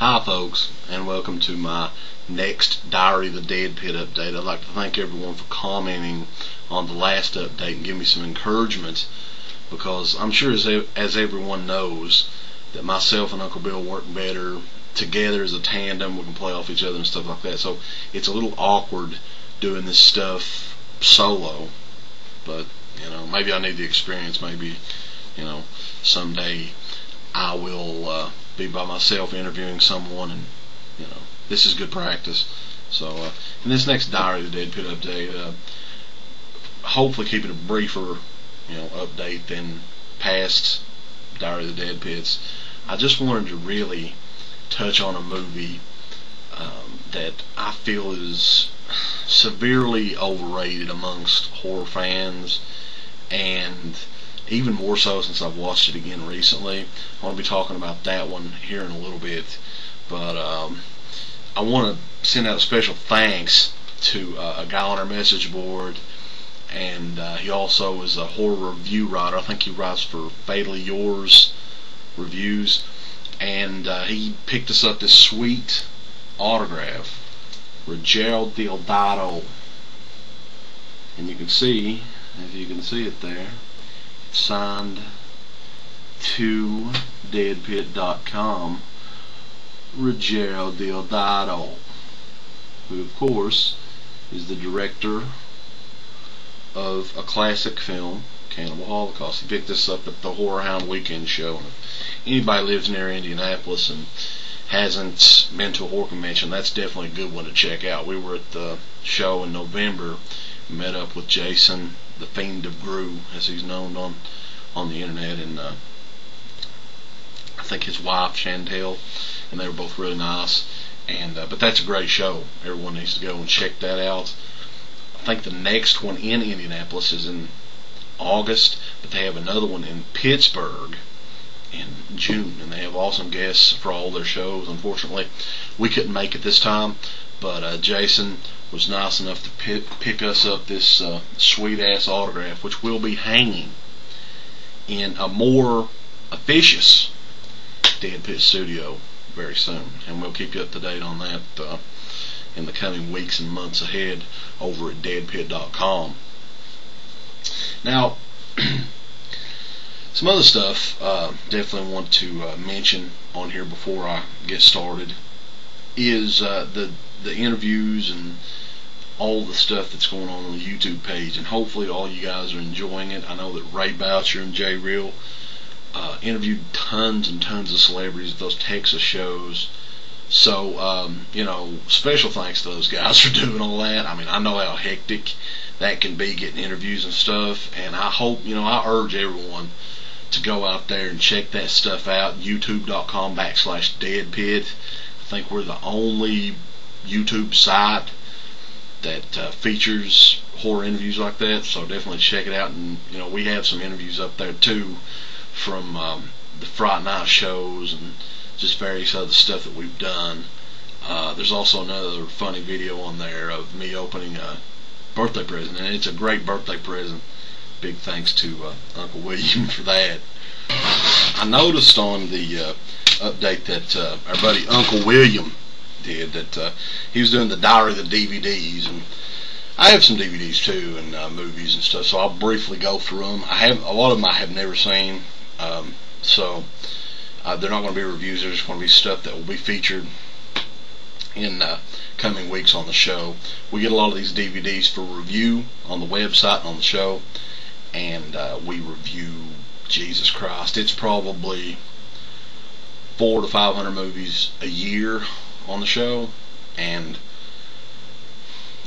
Hi folks, and welcome to my next Diary of the Deadpit update. I'd like to thank everyone for commenting on the last update and give me some encouragement, because I'm sure as everyone knows that myself and Uncle Bill work better together as a tandem. We can play off each other and stuff like that, so it's a little awkward doing this stuff solo, but maybe I need the experience. Maybe someday I will be by myself interviewing someone, and this is good practice. So in this next Diary of the Deadpit update, hopefully keep it a briefer update than past Diary of the Deadpits. I just wanted to really touch on a movie that I feel is severely overrated amongst horror fans, and even more so since I've watched it again recently. I want to be talking about that one here in a little bit, but I want to send out a special thanks to a guy on our message board, and he also is a horror review writer. I think he writes for Fatally Yours Reviews, and he picked us up this sweet autograph, Gerald Deodato, and you can see, if you can see it there, signed to Deadpit.com, Gerald Deodato, who of course is the director of a classic film, Cannibal Holocaust. He picked this up at the Horror Hound Weekend show. And if anybody lives near Indianapolis and hasn't been to a horror convention, that's definitely a good one to check out. We were at the show in November, met up with Jason, the Fiend of Gru, as he's known on the internet, and I think his wife Chantel, and they were both really nice. And but that's a great show. Everyone needs to go and check that out. I think the next one in Indianapolis is in August, but they have another one in Pittsburgh in June, and they have awesome guests for all their shows. Unfortunately, we couldn't make it this time, but Jason was nice enough to pick us up this sweet ass autograph, which will be hanging in a more officious Deadpit studio very soon, and we'll keep you up to date on that in the coming weeks and months ahead over at Deadpit.com. Now, some other stuff definitely want to mention on here before I get started is the interviews and all the stuff that's going on the YouTube page, and hopefully all you guys are enjoying it. I know that Ray Boucher and Jay Real interviewed tons and tons of celebrities at those Texas shows, so special thanks to those guys for doing all that. I mean, I know how hectic that can be, getting interviews and stuff, and I hope, I urge everyone to go out there and check that stuff out. YouTube.com/Deadpit. I think we're the only YouTube site that features horror interviews like that, so definitely check it out. And we have some interviews up there too from the Fright Night shows and just various other stuff that we've done. There's also another funny video on there of me opening a birthday present, and it's a great birthday present. Big thanks to Uncle William for that. I noticed on the update that our buddy Uncle William did that he was doing the Diary of the DVDs, and I have some DVDs too, and movies and stuff, so I'll briefly go through them. A lot of them I have never seen, so they're not going to be reviews. They're just going to be stuff that will be featured in coming weeks on the show. We get a lot of these DVDs for review on the website and on the show, and we review, Jesus Christ, it's probably 400 to 500 movies a year on the show, and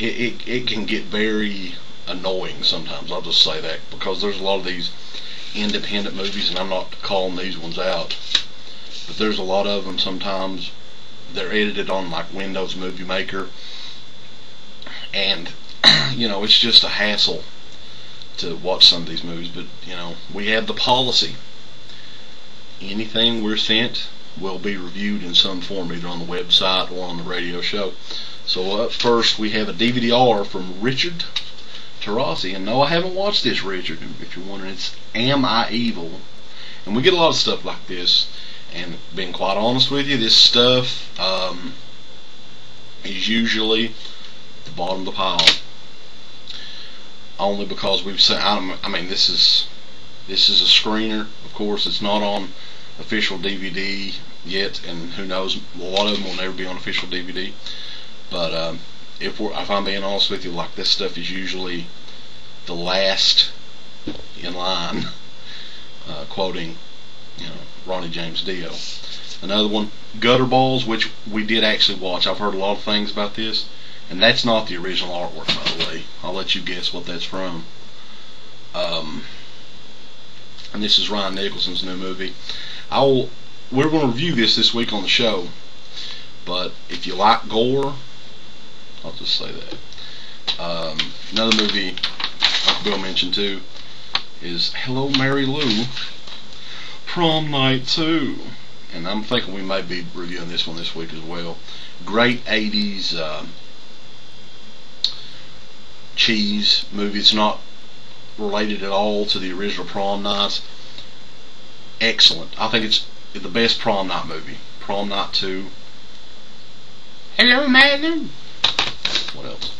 it can get very annoying sometimes. I'll just say that, because there's a lot of these independent movies, and I'm not calling these ones out, but there's a lot of them. Sometimes they're edited on like Windows Movie Maker, and it's just a hassle to watch some of these movies. But we have the policy: anything we're sent will be reviewed in some form, either on the website or on the radio show. So up first we have a DVD-R from Richard Tarasi, and no, I haven't watched this, Richard, if you're wondering. It's Am I Evil? And we get a lot of stuff like this, And being quite honest with you, this stuff is usually the bottom of the pile. Only because we've seen. I mean, this is a screener. Of course, it's not on official DVD yet, and who knows, a lot of them will never be on official DVD. But if I'm being honest with you, like, this stuff is usually the last in line, quoting, Ronnie James Dio. Another one, Gutter Balls, which we did actually watch. I've heard a lot of things about this, and that's not the original artwork, by the way. I'll let you guess what that's from. And this is Ryan Nicholson's new movie. We're going to review this week on the show, but if you like gore, I'll just say that. Another movie Uncle Bill mentioned too is Hello Mary Lou, Prom Night 2. And I'm thinking we may be reviewing this one this week as well. Great 80s cheese movie. It's not related at all to the original Prom Nights. Excellent. I think it's the best Prom Night movie. Prom Night 2. Hello, Madam. What else?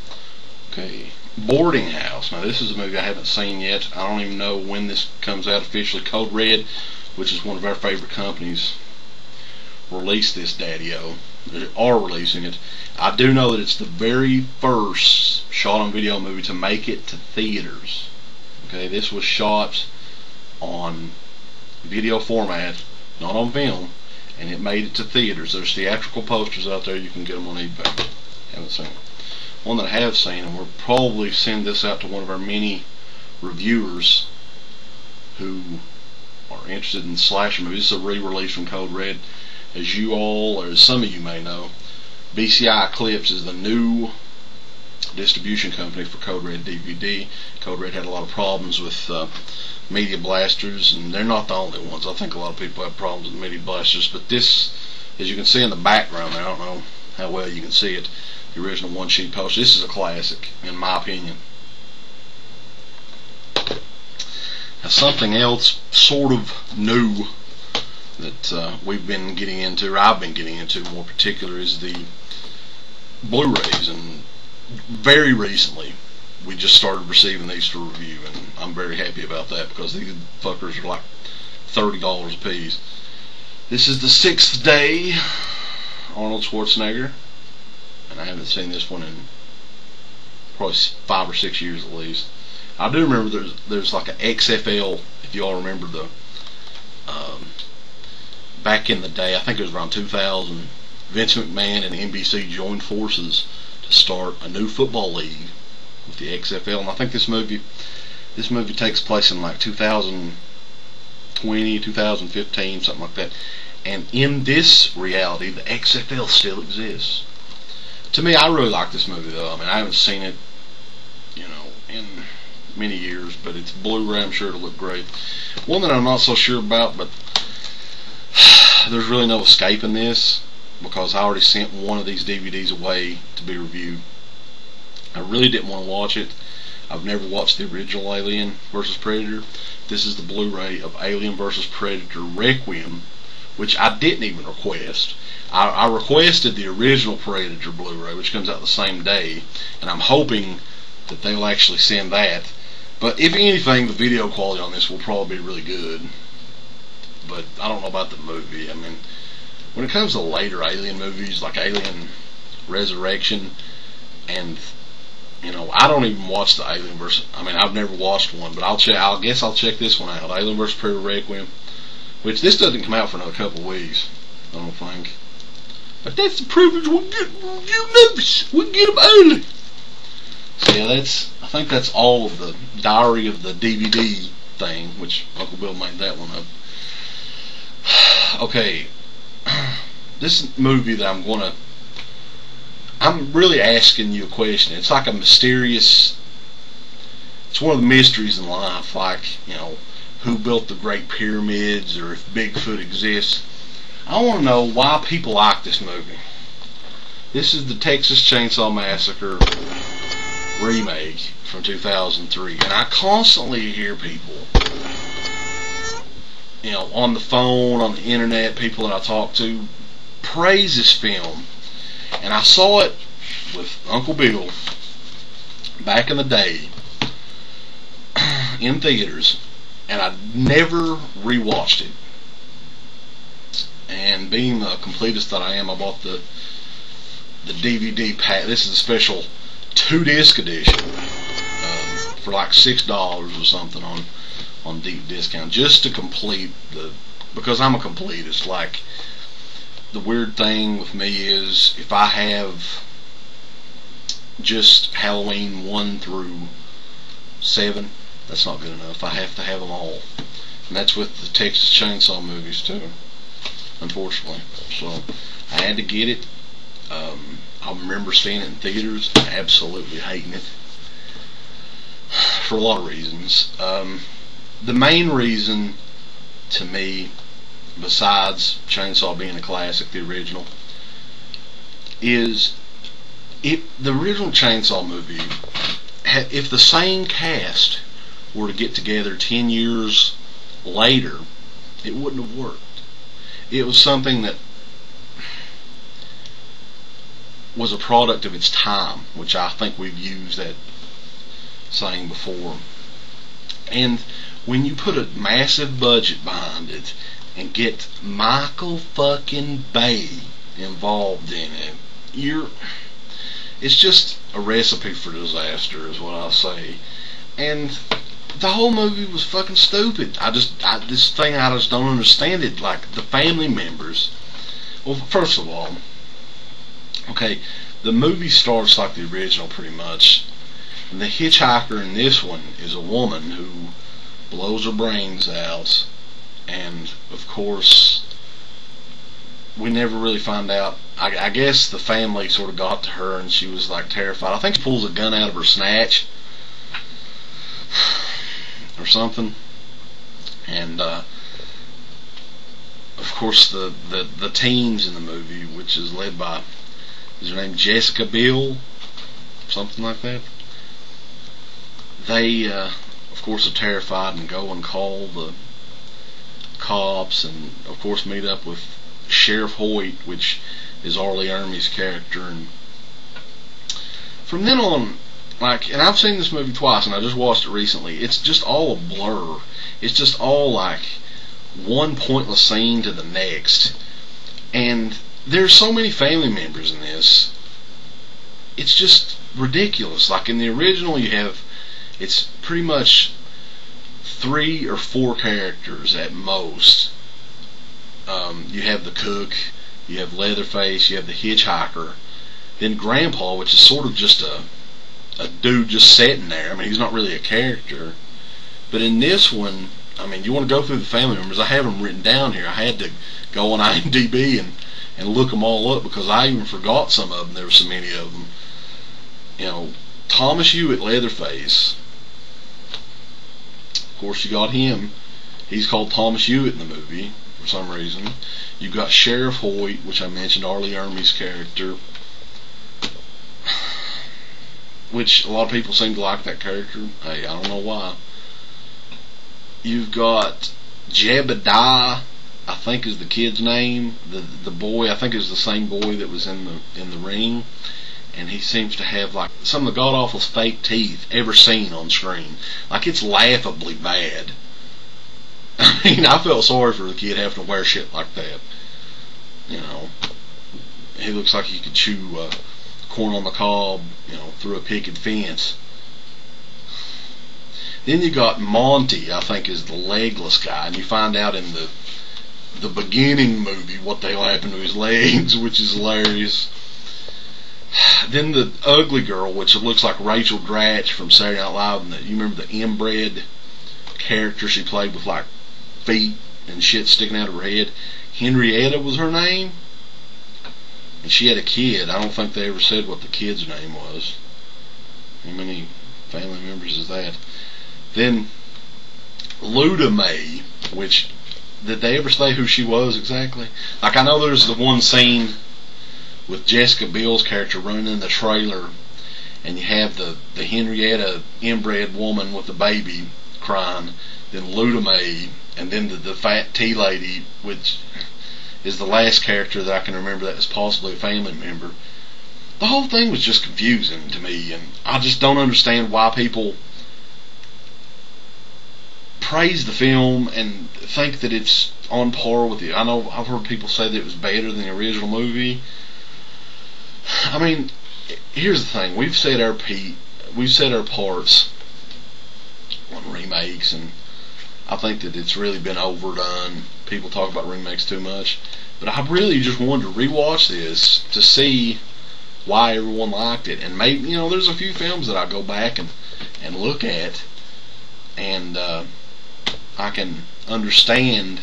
Okay. Boarding House. Now, this is a movie I haven't seen yet. I don't even know when this comes out officially. Code Red, which is one of our favorite companies, released this daddy-o. They are releasing it. I do know that it's the very first shot-on-video movie to make it to theaters. Okay, this was shot on video format, not on film, and it made it to theaters. There's theatrical posters out there. You can get them on eBay. Haven't seen them. One that I have seen, and we'll probably send this out to one of our many reviewers who are interested in slasher movies. This is a re-release from Code Red. As you all, or as some of you may know, BCI Eclipse is the new distribution company for Code Red DVD. Code Red had a lot of problems with media blasters, and they're not the only ones. I think a lot of people have problems with media blasters, but this, as you can see in the background there, I don't know how well you can see it, the original one-sheet poster. This is a classic, in my opinion. Now, something else sort of new that we've been getting into, or I've been getting into more particular, is the Blu-rays. And very recently we just started receiving these for review, and I'm very happy about that because these fuckers are like $30 a piece. This is The Sixth Day, Arnold Schwarzenegger, and I haven't seen this one in probably 5 or 6 years at least. I do remember there's like an XFL, if you all remember the back in the day, I think it was around 2000, Vince McMahon and NBC joined forces to start a new football league with the XFL, and I think this movie takes place in like 2020, 2015, something like that. And in this reality, the XFL still exists. To me, I really like this movie though. I mean, I haven't seen it, in many years, but it's Blu-ray. I'm sure it'll look great. One that I'm not so sure about, but there's really no escaping this because I already sent one of these DVDs away to be reviewed. I really didn't want to watch it. I've never watched the original Alien vs. Predator. This is the Blu-ray of Alien vs. Predator Requiem, which I didn't even request. I requested the original Predator Blu-ray, which comes out the same day, and I'm hoping that they'll actually send that. But if anything, the video quality on this will probably be really good. But I don't know about the movie. I mean, when it comes to later Alien movies like Alien Resurrection, and I don't even watch the Alien vs. I mean, I've never watched one, but I guess I'll check this one out. Alien vs. Predator Requiem, which this doesn't come out for another couple of weeks, I don't think. But that's the privilege we get from review movies. We get them early. So yeah, I think that's all of the Diary of the DVD thing, which Uncle Bill made that one up. Okay, this movie that I'm really asking you a question. It's like a mysterious, it's one of the mysteries in life, like, who built the Great Pyramids, or if Bigfoot exists. I want to know why people like this movie. This is the Texas Chainsaw Massacre remake from 2003, and I constantly hear people, on the phone, on the internet, people that I talk to praise this film. And I saw it with Uncle Bill back in the day in theaters, and I never rewatched it. And being the completist that I am, I bought the DVD pack. This is a special 2-disc edition for like $6 or something on deep discount, just to complete because I'm a completist. Like, the weird thing with me is if I have just Halloween 1 through 7, that's not good enough. I have to have them all, and that's with the Texas Chainsaw movies too, unfortunately. So I had to get it. I remember seeing it in theaters, absolutely hating it for a lot of reasons. The main reason to me, besides Chainsaw being a classic, the original, is the original Chainsaw movie, if the same cast were to get together 10 years later, it wouldn't have worked. It was something that was a product of its time, which I think we've used that saying before. And when you put a massive budget behind it and get Michael fucking Bay involved in it, it's just a recipe for disaster, is what I'll say. And the whole movie was fucking stupid. I just don't understand it. Like, the family members. Well, first of all, okay, the movie starts like the original pretty much. And the hitchhiker in this one is a woman who blows her brains out. And, of course, we never really find out. I guess the family sort of got to her and she was like terrified. I think she pulls a gun out of her snatch or something. And of course the teens in the movie, which is led by, is her name Jessica Biel, something like that, they of course are terrified and go and call the cops, and of course meet up with Sheriff Hoyt, which is Arlie Ermey's character. And from then on, like, and I've seen this movie twice and I just watched it recently, it's just all a blur. It's just all like one pointless scene to the next. And there's so many family members in this, it's just ridiculous. Like, in the original it's pretty much 3 or 4 characters at most. You have the cook, you have Leatherface, you have the hitchhiker, then Grandpa, which is sort of just a dude just sitting there. I mean, he's not really a character. But in this one, I mean, you want to go through the family members. I have them written down here. I had to go on IMDb and look them all up because I even forgot some of them. There were so many of them. Thomas Hewitt, Leatherface. Of course, you got him. He's called Thomas Hewitt in the movie for some reason. You got Sheriff Hoyt, which I mentioned, Arlie Ermey's character, which a lot of people seem to like that character. Hey, I don't know why. You've got Jebediah, I think is the kid's name. The boy, I think, is the same boy that was in the Ring, and he seems to have like some of the god-awful fake teeth ever seen on screen. Like, it's laughably bad. I mean, I felt sorry for the kid having to wear shit like that. He looks like he could chew corn on the cob, through a picket fence. Then you got Monty, I think, is the legless guy, and you find out in the beginning movie what the hell happened to his legs, which is hilarious. Then the ugly girl, which looks like Rachel Dratch from Saturday Night Live, and you remember the inbred character she played with like feet and shit sticking out of her head. Henrietta was her name, and she had a kid. I don't think they ever said what the kid's name was. How many family members is that? Then Luda May, which, did they ever say who she was exactly? Like, I know there's the one scene with Jessica Biel's character running in the trailer, and you have the Henrietta inbred woman with the baby crying. then Luda May, and then the fat tea lady, which is the last character that I can remember that is possibly a family member. The whole thing was just confusing to me, and I just don't understand why people praise the film and think that it's on par with it. I know I've heard people say that it was better than the original movie. I mean, here's the thing: we've said our parts on remakes, and I think that it's really been overdone. People talk about remakes too much, but I really just wanted to rewatch this to see why everyone liked it. And maybe, there's a few films that I go back and look at, and I can understand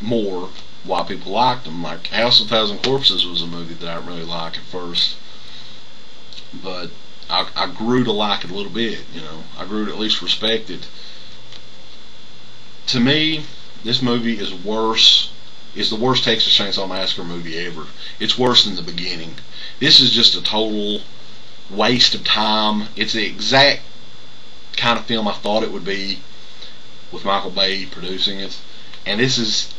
more why people liked them. Like House of a Thousand Corpses was a movie that I didn't really like at first, but I grew to like it a little bit. I grew to at least respect it. To me, this movie is the worst Texas Chainsaw Massacre movie ever. It's worse than the beginning. This is just a total waste of time. It's the exact kind of film I thought it would be, with Michael Bay producing it. And this is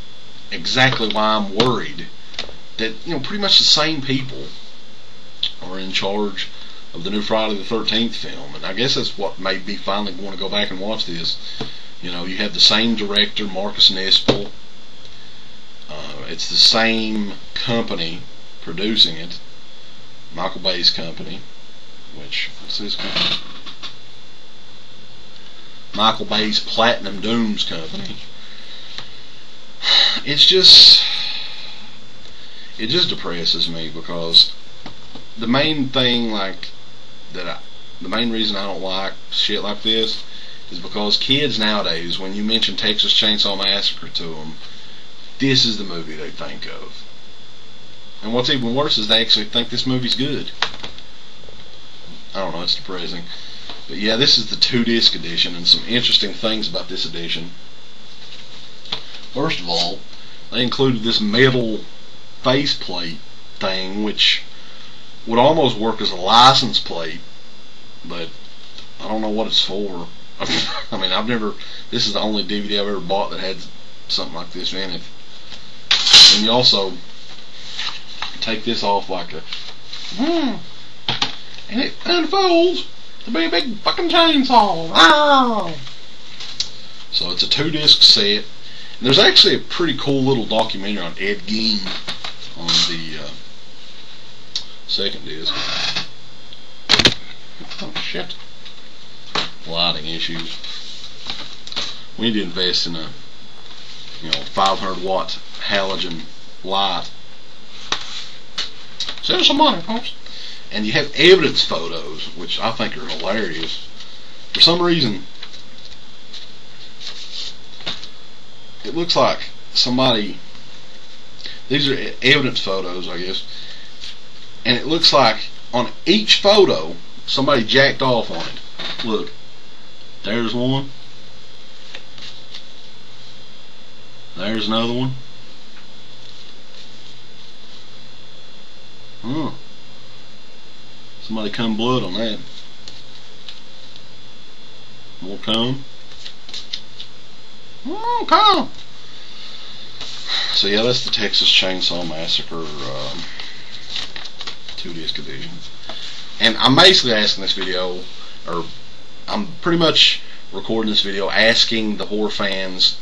exactly why I'm worried that pretty much the same people are in charge of the new Friday the 13th film. And I guess that's what made me finally want to go back and watch this. You have the same director, Marcus Nispel. It's the same company producing it, Michael Bay's company. What's his company? Michael Bay's Platinum Dooms company. It just depresses me, because the main thing, the main reason I don't like shit like this is because kids nowadays, when you mention Texas Chainsaw Massacre to them, this is the movie they think of. And what's even worse is they actually think this movie's good. I don't know, it's depressing. But yeah, this is the 2-disc edition, and some interesting things about this edition. First of all, they included this metal faceplate thing, which would almost work as a license plate, but I don't know what it's for. I mean, this is the only DVD I've ever bought that had something like this in it. And you also take this off like and it unfolds to be a big fucking chainsaw. Ah! So it's a 2-disc set. And there's actually a pretty cool little documentary on Ed Gein on the second disc. Oh shit. Lighting issues. We need to invest in a 500 watt halogen light. Save some money, folks. And you have evidence photos, which I think are hilarious. For some reason, it looks like somebody, these are evidence photos, I guess, and it looks like on each photo somebody jacked off on it. Look, there's one, there's another one. Somebody come blood on that. More come. More come. So yeah, that's the Texas Chainsaw Massacre 2-disc edition. And I'm basically asking this video, or I'm pretty much recording this video asking the horror fans,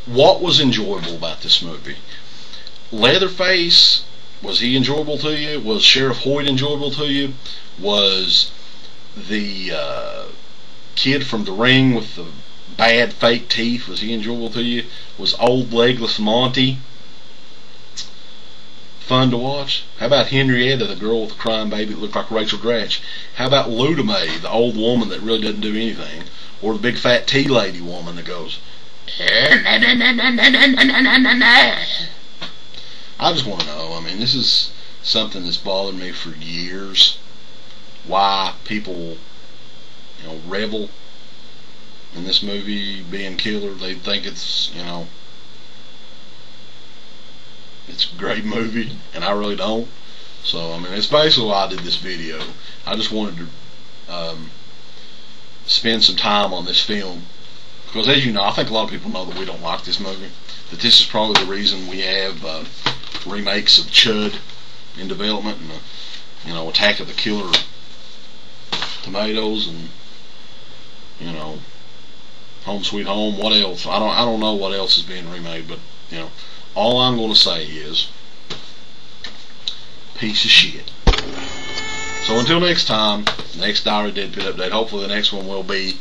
what was enjoyable about this movie? Leatherface, was he enjoyable to you? Was Sheriff Hoyt enjoyable to you? Was the kid from The Ring with the bad fake teeth, was he enjoyable to you? Was Old Legless Monty fun to watch? How about Henrietta, the girl with the crying baby that looked like Rachel Dratch? How about Luda May, the old woman that really doesn't do anything? Or the big fat tea lady woman that goes, I just want to know. I mean, this is something that's bothered me for years. Why people, revel in this movie being killer. They think it's, it's a great movie, and I really don't. So, I mean, it's basically why I did this video. I just wanted to spend some time on this film, Because as you know, I think a lot of people know that we don't like this movie. That this is probably the reason we have remakes of Chud in development, and Attack of the Killer Tomatoes, and Home Sweet Home. What else? I don't know what else is being remade, but all I'm going to say is piece of shit. So until next time, next Diary Deadpit update. Hopefully the next one will be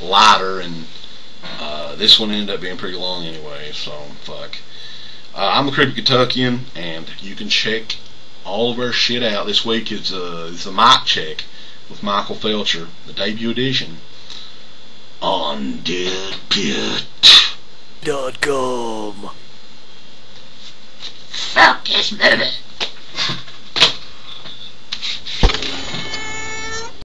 lighter, and this one ended up being pretty long anyway. So fuck. I'm a Creepy Kentuckian, and you can check all of our shit out. This week is a mic check with Michael Felcher, the debut edition, on Deadpit.com. Fuck this movie.